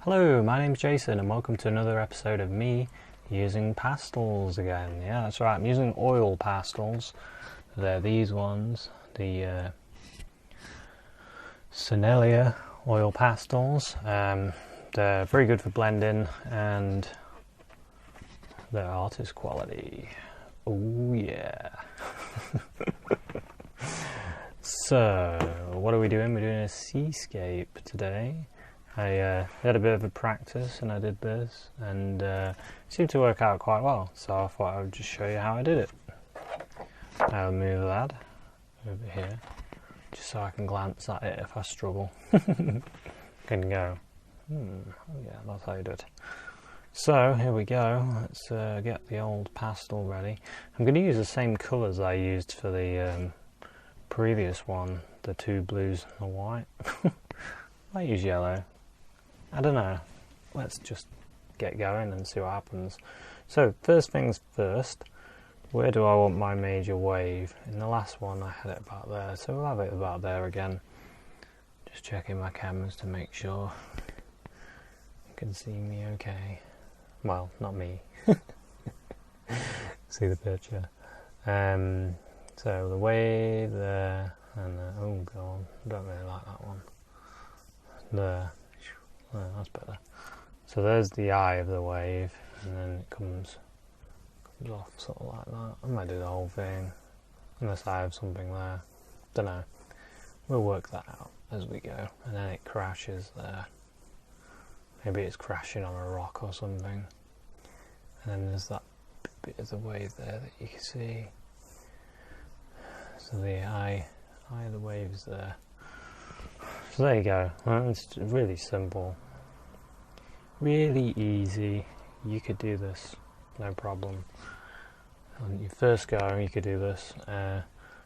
Hello, my name's Jason and welcome to another episode of me using pastels again. Yeah, that's right, I'm using oil pastels. They're these ones, the Sennelier Oil Pastels. They're very good for blending and they're artist quality. Oh yeah. So, what are we doing? We're doing a seascape today. I had a bit of a practice and I did this and it seemed to work out quite well, so I thought I would just show you how I did it. I'll move that over here just so I can glance at it if I struggle. Can go, oh yeah, that's how you do it. So here we go, let's get the old pastel ready. I'm going to use the same colours I used for the previous one, the two blues and the white. I use yellow. I don't know, let's just get going and see what happens. So first things first, where do I want my major wave? In the last one I had it about there, so we'll have it about there again. Just checking my cameras to make sure you can see me okay. Well, not me. See the picture. So the wave there, and oh god, I don't really like that one. There. Oh, that's better. So there's the eye of the wave, and then it comes off sort of like that. I might do the whole thing, unless I have something there. Don't know. We'll work that out as we go. And then it crashes there. Maybe it's crashing on a rock or something. And then there's that bit of the wave there that you can see. So the eye of the wave is there. So there you go. Well, it's really simple, really easy. You could do this, no problem. On your first go, you could do this.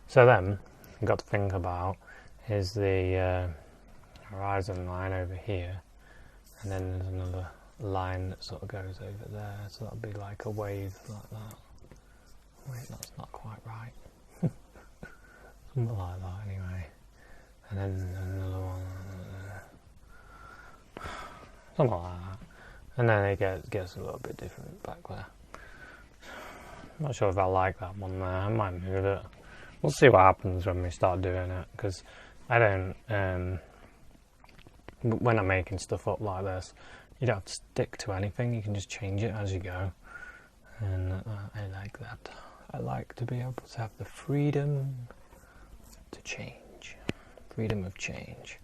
So then, you've got to think about is the horizon line over here, and then there's another line that sort of goes over there. So that'll be like a wave like that. Wait, that's not quite right. Something like that, anyway. And then another one, something like that. And then it gets a little bit different back there. I'm not sure if I like that one there, I might move it. We'll see what happens when we start doing it, because I don't, when I'm making stuff up like this, you don't have to stick to anything, you can just change it as you go. And I like that. I like to be able to have the freedom to change. Freedom of change.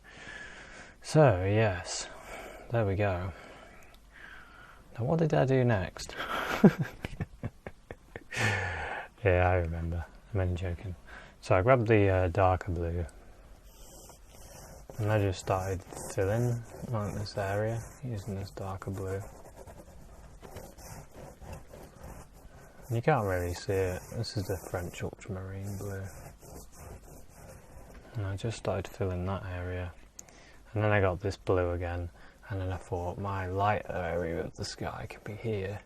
So yes, there we go. Now what did I do next? Yeah, I remember. I'm only joking. So I grabbed the darker blue and I just started filling like this area using this darker blue. You can't really see it. This is the French Ultramarine blue. And I just started filling that area, and then I got this blue again, and then I thought my lighter area of the sky could be here,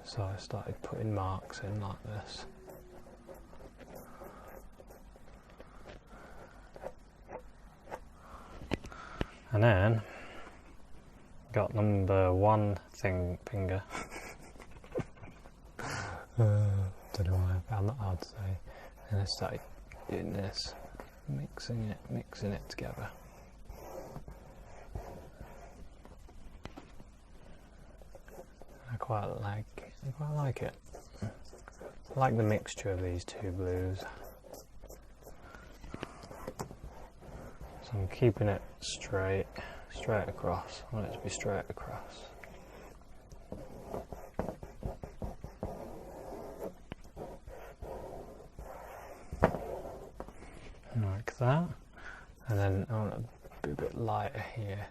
so I started putting marks in like this. And then got number one finger. Don't know why I found that hard to say. And I started doing this, mixing it together. I quite like it. I like the mixture of these two blues. So I'm keeping it straight across. I want it to be straight across. Like that, and then I want to be a bit lighter here,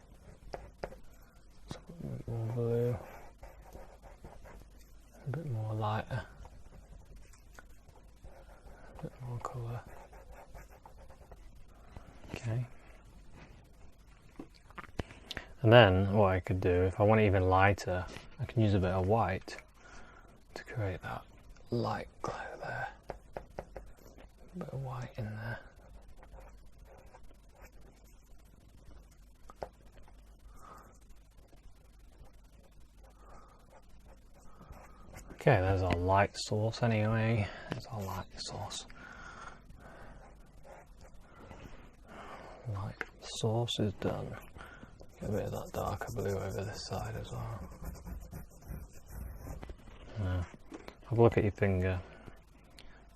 so a bit more blue, a bit more lighter, a bit more colour. Okay, and then what I could do, if I want it even lighter, I can use a bit of white to create that light glow there. A bit of white in there. Okay, there's our light source anyway. There's our light source. Light source is done. Get a bit of that darker blue over this side as well. Have a look at your finger.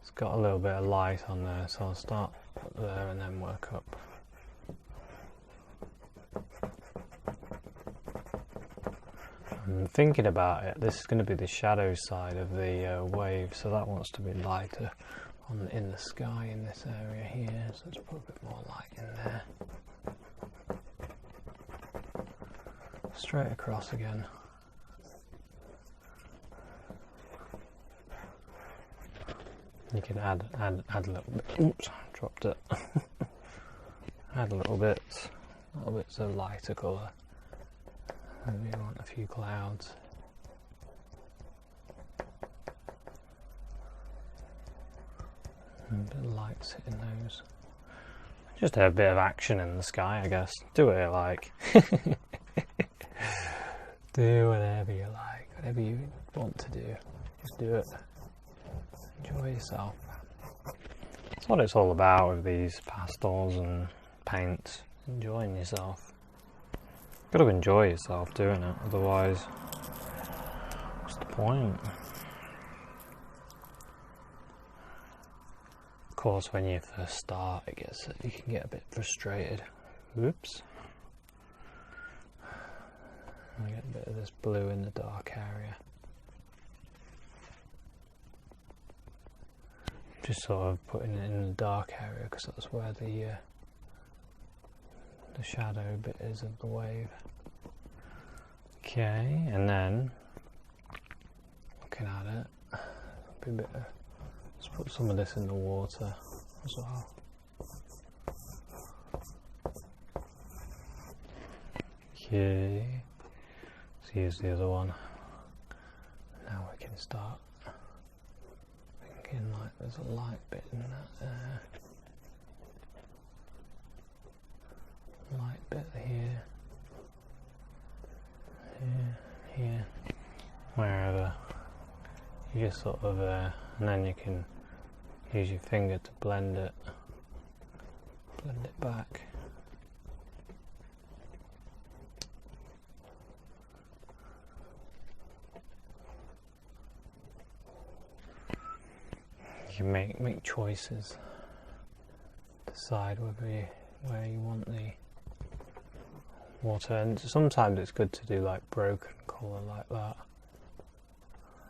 It's got a little bit of light on there, so I'll start up there and then work up. I'm thinking about it, this is going to be the shadow side of the wave, so that wants to be lighter in the sky in this area here, so let's put a bit more light in there. Straight across again. You can add a little bit. Oops, dropped it. Add little bits of lighter colour. Maybe you want a few clouds. And a bit of lights hitting those. Just have a bit of action in the sky, I guess. Do what you like. Do whatever you like. Whatever you want to do. Just do it. Enjoy yourself. That's what it's all about with these pastels and paints. Enjoying yourself. Got to enjoy yourself doing it, otherwise, what's the point? Of course, when you first start, you can get a bit frustrated. Oops. I get a bit of this blue in the dark area. Just sort of putting it in the dark area because that's where the shadow bit is of the wave. Okay, and then looking at it, let's put some of this in the water as well. Okay, let's use the other one. Now we can start thinking like there's a light bit in that there. Light bit here, here, wherever. You just sort of, and then you can use your finger to blend it back. You can make choices. Decide where you want the water, and sometimes it's good to do like broken colour like that.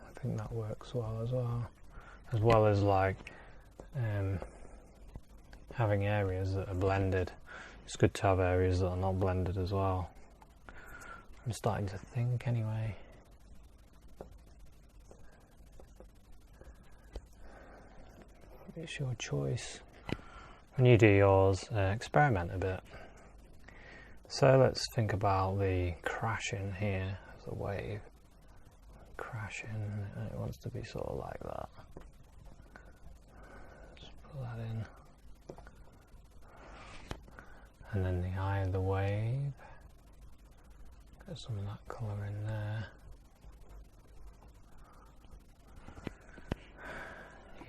I think that works well as well as like having areas that are blended. It's good to have areas that are not blended as well. I'm starting to think anyway. It's your choice. When you do yours, experiment a bit. So let's think about the crashing here as a wave. Crashing, and it wants to be sort of like that. Just put that in. And then the eye of the wave. Get some of that colour in there.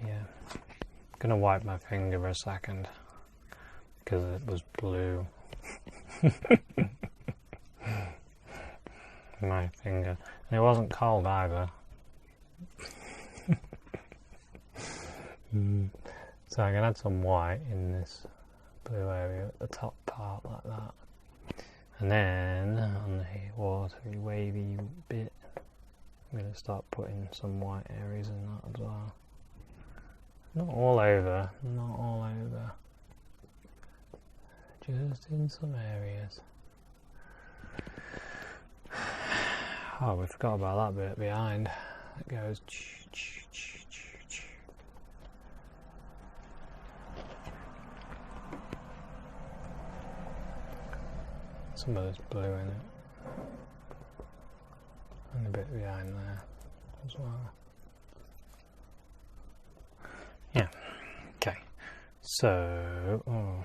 Yeah. I'm gonna wipe my finger for a second because it was blue. My finger, and it wasn't cold either. So I can add some white in this blue area at the top part like that, and then on the watery wavy bit I'm going to start putting some white areas in that as well. Not all over, just in some areas. Oh, we forgot about that bit behind. It goes. Some of this blue in it, and a bit behind there as well. Yeah. Okay. So, my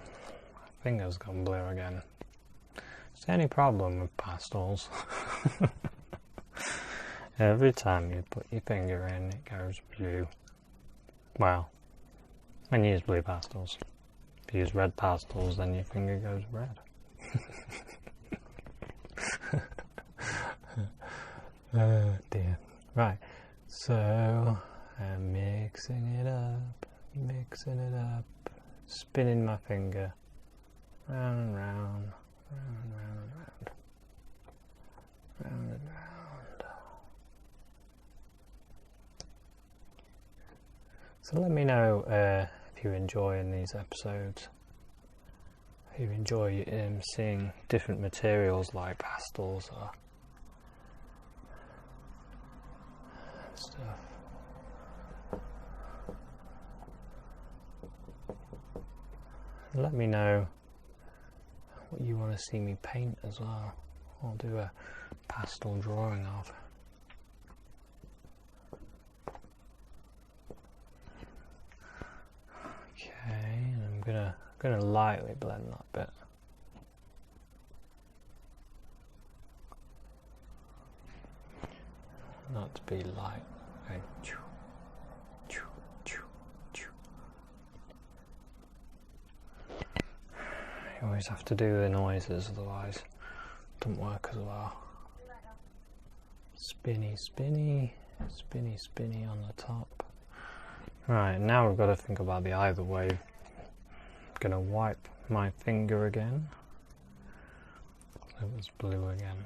finger's gone blue again. Is there any problem with pastels? Every time you put your finger in, it goes blue. Well, when you use blue pastels. If you use red pastels, then your finger goes red. Oh dear. Right, so I'm mixing it up, spinning my finger round and round, round and round and round, round and round. So let me know if you're enjoying these episodes. If you enjoy seeing different materials like pastels or stuff. Let me know what you want to see me paint as well. I'll do a pastel drawing of. Okay, and I'm gonna lightly blend that bit. Not to be light. Okay. You always have to do the noises, otherwise it doesn't work as well. Spinny, spinny, spinny, spinny on the top. Right, now we've got to think about the either way. I'm going to wipe my finger again. It was blue again.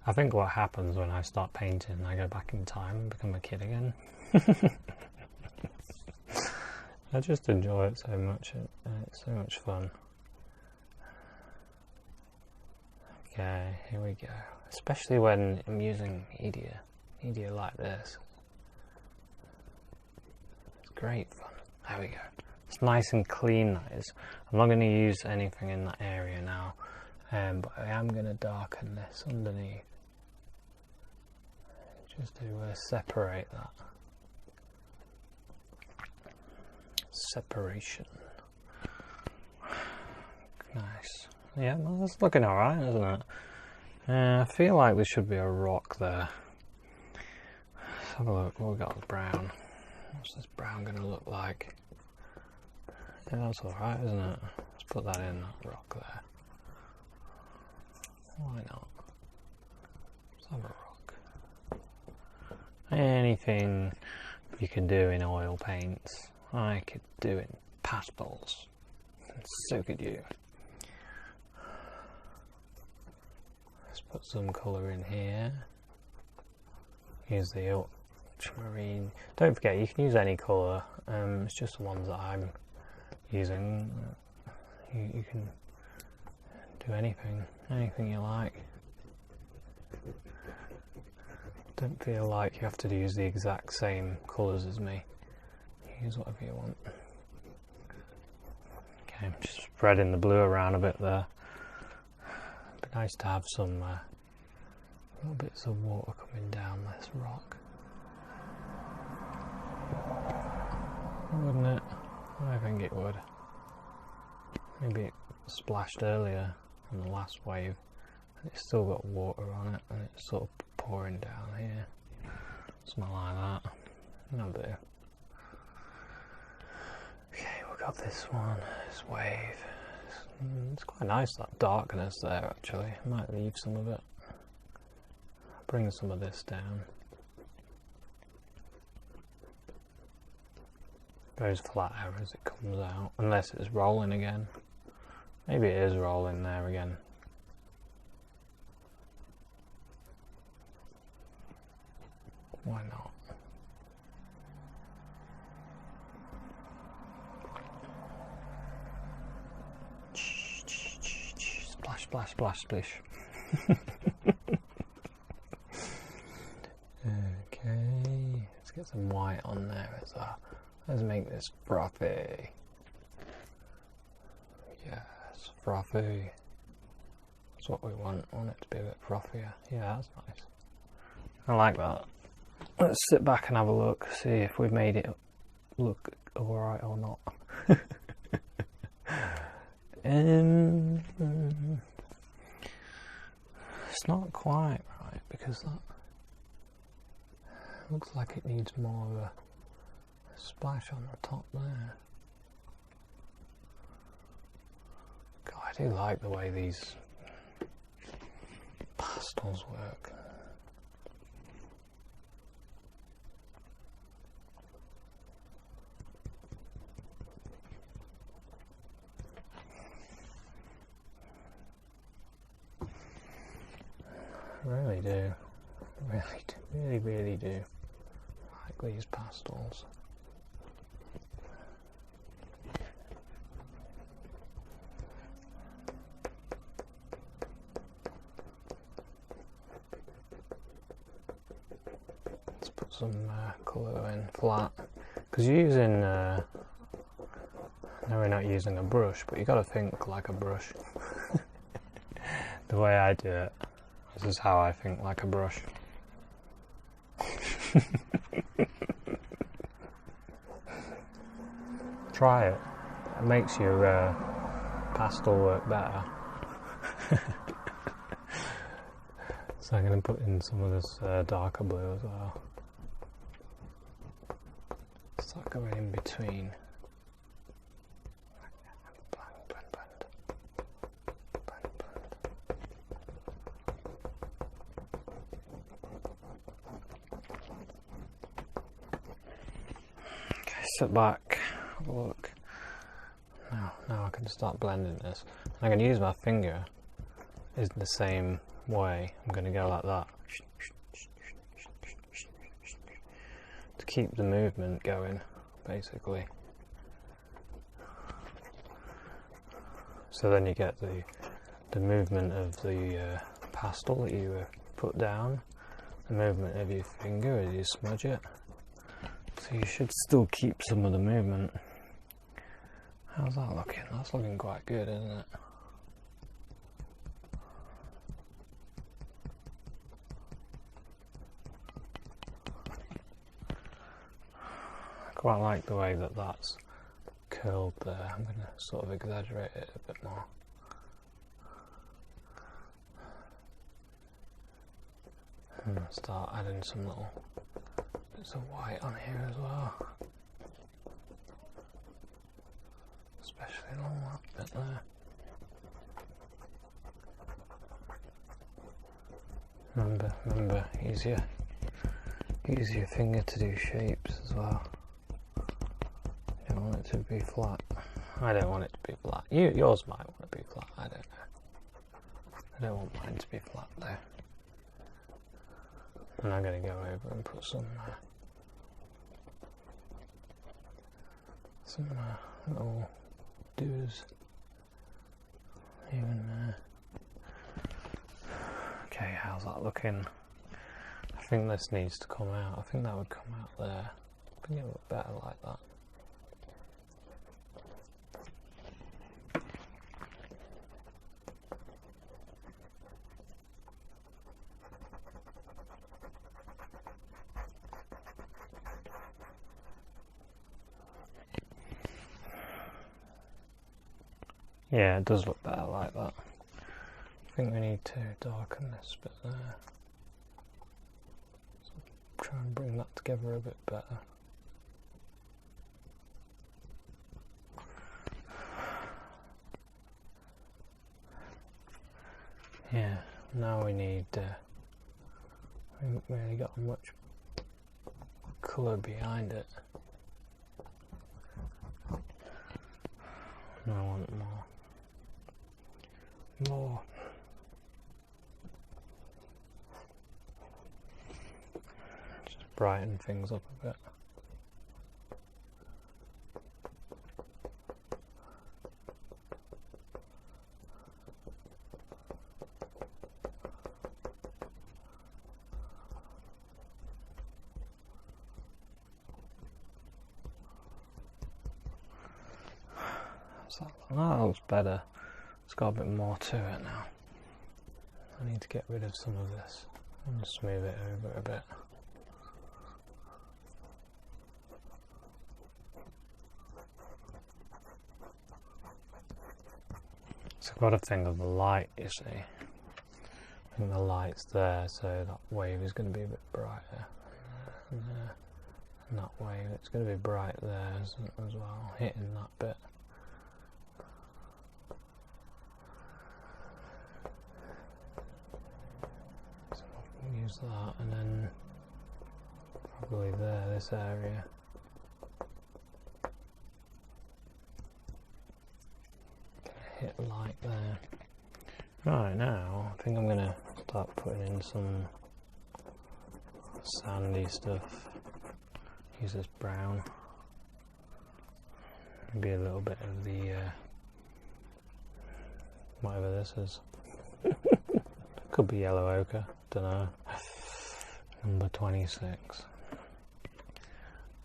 I think what happens when I start painting, I go back in time and become a kid again. I just enjoy it so much, it's so much fun. Okay, here we go. Especially when I'm using media like this. It's great fun. There we go. It's nice and clean, that is. I'm not going to use anything in that area now, but I am going to darken this underneath. Just to separate that. Separation. Nice. Yeah, well, that's looking alright, isn't it? I feel like there should be a rock there. Let's have a look. What we got with brown? What's this brown going to look like? Yeah, that's alright, isn't it? Let's put that in, that rock there. Why not? Let's have a rock. Anything you can do in oil paints, I could do in pastels. And so could you. Let's put some colour in here. Use the ultramarine. Don't forget, you can use any colour. It's just the ones that I'm using. You can do anything you like. Don't feel like you have to use the exact same colours as me. Use whatever you want. Okay, I'm just spreading the blue around a bit there. It'd be nice to have some little bits of water coming down this rock. Wouldn't it? I think it would. Maybe it splashed earlier on the last wave and it's still got water on it and it's sort of pouring down here. Something like that. No bit. Okay, we've got this one, this wave. It's quite nice, that darkness there actually. I might leave some of it. Bring some of this down. Goes flat out as it comes out, unless it's rolling again. Maybe it is rolling there again. Why not? Splash, splash, splash, splish. Okay, let's get some white on there as well. Let's make this frothy. Yes, frothy. That's what we want. I want it to be a bit frothier. Yeah, that's nice. I like that. Let's sit back and have a look, see if we've made it look alright or not. quite right because that looks like it needs more of a splash on the top there. God, I do like the way these pastels work. Really do, really do like these pastels. Let's put some colour in flat, because you're using, no, we're not using a brush, but you got to think like a brush. The way I do it. This is how I think like a brush. Try it. It makes your pastel work better. So I'm going to put in some of this darker blue as well. Start going in between. Sit back, have a look. Now I can start blending this. I can use my finger in the same way. I'm going to go like that to keep the movement going, basically. So then you get the movement of the pastel that you put down, the movement of your finger as you smudge it. So you should still keep some of the movement. How's that looking? That's looking quite good, isn't it? I quite like the way that that's curled there. I'm going to sort of exaggerate it a bit more. And start adding some little bits of white on here as well, especially along that bit there. Remember, use your finger to do shapes as well. You don't want it to be flat. I don't want it to be flat. Yours might want to be flat. I don't know. I don't want mine to be flat though. And I'm going to go over and put some little do's here and there. Okay, how's that looking? I think this needs to come out. I think that would come out there. I think it would look better like that. Yeah, it does look better like that. I think we need to darken this bit there. So try and bring that together a bit better. Yeah, now we need, we haven't really got much colour behind it. I want more. Just brighten things up a bit. So that looks better. It's got a bit more to it now. I need to get rid of some of this and smooth it over a bit. So I've got a thing of the light, you see. I think the light's there, so that wave is going to be a bit brighter. And that wave, it's going to be bright there as well, hitting that bit. So I'll use that, and then probably there, this area. Hit light there. Right, now I think I'm going to start putting in some sandy stuff. Use this brown. Maybe a little bit of the whatever this is. Could be yellow ochre, don't know. Number 26.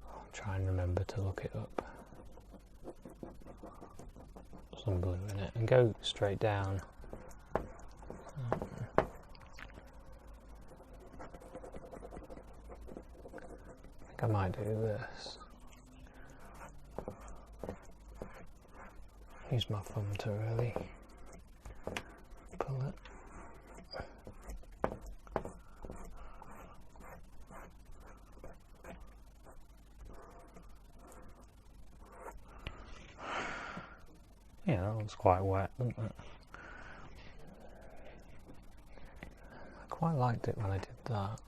I'll try and remember to look it up. Some blue in it, and go straight down. I might do this. Use my thumb to really pull it. Yeah, that looks quite wet, doesn't it? I quite liked it when I did that.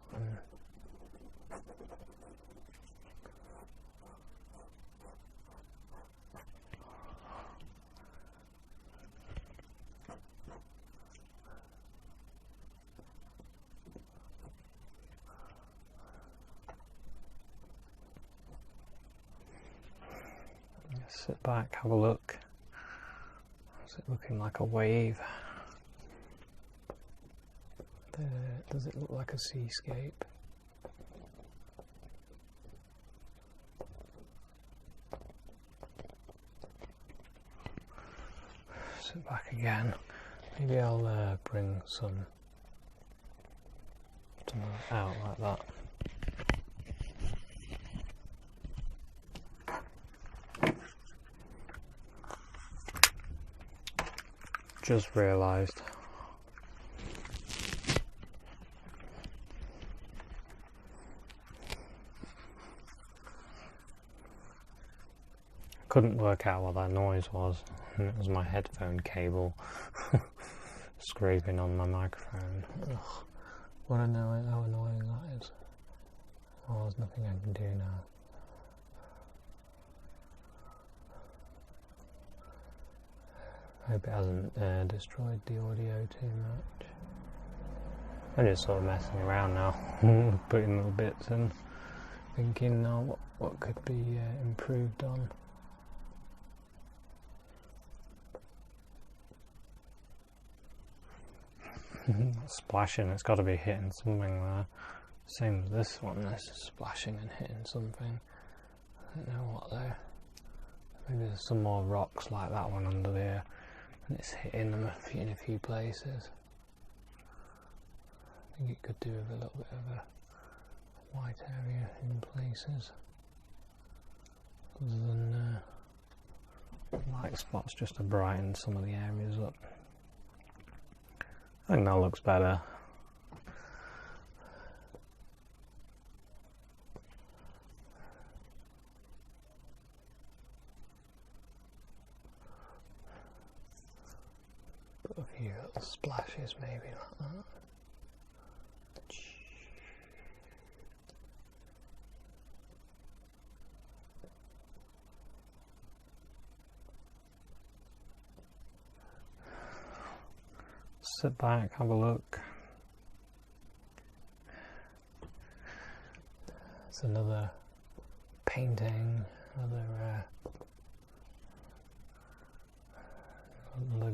Sit back, have a look. Is it looking like a wave? Does it look like a seascape? Sit back again. Maybe I'll bring some out like that. Just realised couldn't work out what that noise was, and it was my headphone cable scraping on my microphone. Ugh, what how annoying that is. Oh, there's nothing I can do now. Hope it hasn't destroyed the audio too much. I'm just sort of messing around now, putting little bits in, thinking what could be improved on. Splashing, it's got to be hitting something there. Same as this one, this is splashing and hitting something. I don't know what though. Maybe there's some more rocks like that one under there. And it's hitting them in a few places. I think it could do with a little bit of a white area in places, other than light spots, just to brighten some of the areas up. I think that looks better. Put a few little splashes maybe like that. Sit back, have a look. It's another painting, another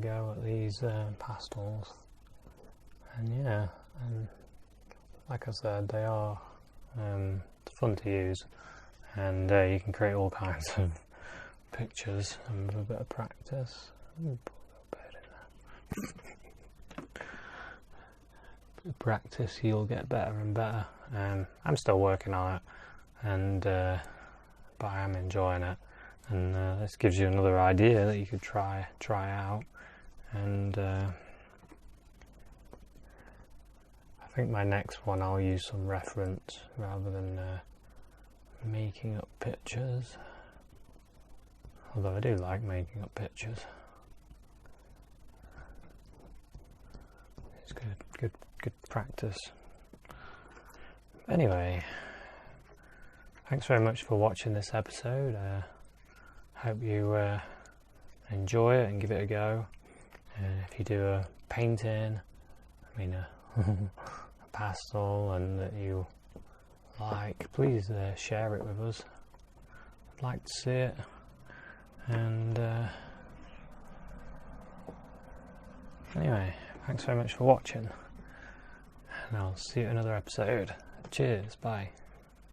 go at these pastels, and yeah, and like I said, they are fun to use, and you can create all kinds of pictures, and with a bit of practice. Ooh, put a little bird in there. Practice, you'll get better and better. I'm still working on it, and but I am enjoying it, and this gives you another idea that you could try out, and think my next one I'll use some reference rather than making up pictures. Although I do like making up pictures. It's good practice. Anyway, thanks very much for watching this episode. Hope you enjoy it and give it a go. If you do a painting, I mean a pastel, and that you like, please share it with us. I'd like to see it. And anyway, thanks very much for watching, and I'll see you in another episode. Cheers, bye.